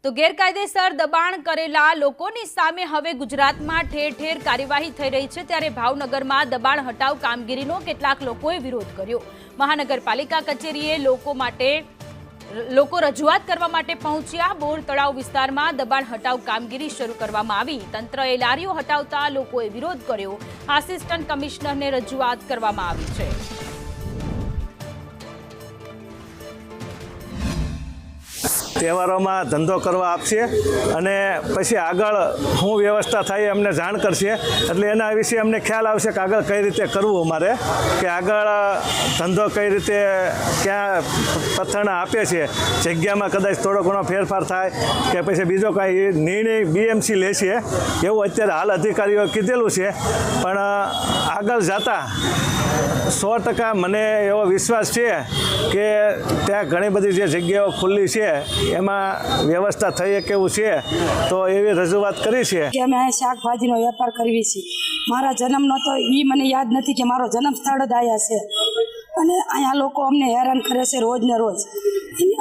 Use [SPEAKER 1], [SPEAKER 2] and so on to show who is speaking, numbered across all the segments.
[SPEAKER 1] તો ગેરકાયદેસર દબાણ કરેલા લોકોની સામે હવે ગુજરાતમાં ઠેર ઠેર કાર્યવાહી થઈ રહી છે, ત્યારે ભાવનગરમાં દબાણ હટાવ કામગીરીનો કેટલાક લોકોએ વિરોધ કર્યો। મહાનગરપાલિકા કચેરીએ લોકો રજૂઆત કરવા માટે પહોંચ્યા। બોર તળાવ વિસ્તારમાં દબાણ હટાવ કામગીરી શરૂ કરવામાં આવી। તંત્રએ લારીઓ હટાવતા લોકોએ વિરોધ કર્યો। આસિસ્ટન્ટ કમિશનરને રજૂઆત કરવામાં આવી છે।
[SPEAKER 2] તહેવારોમાં ધંધો કરવા આપશે અને પછી આગળ શું વ્યવસ્થા થાય અમને જાણ કરશે, એટલે એના વિશે અમને ખ્યાલ આવશે કે આગળ કઈ રીતે કરવું અમારે, કે આગળ ધંધો કઈ રીતે ક્યાં પથ્થરના આપે છે, જગ્યામાં કદાચ થોડો ઘણો ફેરફાર થાય કે પછી બીજો કાંઈ નિર્ણય BMC લેશે એવું અત્યારે હાલ અધિકારીઓ કીધેલું છે। પણ આગળ જતાં 100% મને એવો વિશ્વાસ છે કે ત્યાં ઘણી બધી જે જગ્યાઓ ખુલ્લી છે એમાં વ્યવસ્થા થઈ કેવું છે, તો એવી રજૂઆત કરી છે
[SPEAKER 3] કે અમે અહીં શાકભાજીનો વેપાર કરવી છીએ। મારા જન્મનો તો એ મને યાદ નથી કે મારો જન્મ સ્થળ જ આયા છે, અને અહીંયા લોકો અમને હેરાન કરે છે રોજ ને રોજ।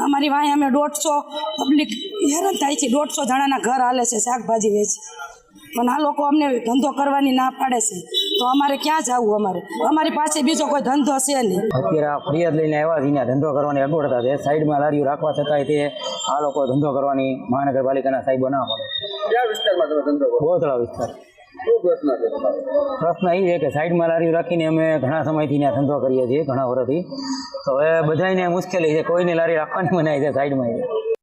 [SPEAKER 3] અમારી વાંહે અમે 150 પબ્લિક હેરાન થાય છે, 150 જણાના ઘર હાલે છે શાકભાજી વેચી, પણ આ લોકો અમને ધંધો કરવાની ના પાડે છે, તો અમારે ક્યાં જવું? અમારી પાસે બીજો કોઈ ધંધો છે નહીં।
[SPEAKER 4] અત્યારે આ ફરિયાદ લઈને આવ્યા છે, ધંધો કરવાની અગવડતા છે, સાઈડમાં લારીઓ રાખવા છતાંય તે આ લોકો ધંધો કરવાની મહાનગરપાલિકાના સાહેબો ના પડે।
[SPEAKER 5] કયા વિસ્તારમાં તમે ધંધો કરો?
[SPEAKER 4] બોર તળાવ વિસ્તાર।
[SPEAKER 5] શું પ્રશ્ન છે તમારો?
[SPEAKER 4] પ્રશ્ન એ છે કે સાઈડમાં લારીઓ રાખીને અમે ઘણા સમયથી ત્યાં ધંધો કરીએ છીએ, ઘણા વર્ષથી, તો હવે બધાને મુશ્કેલી છે, કોઈને લારી રાખવાની મનાય છે સાઈડમાં।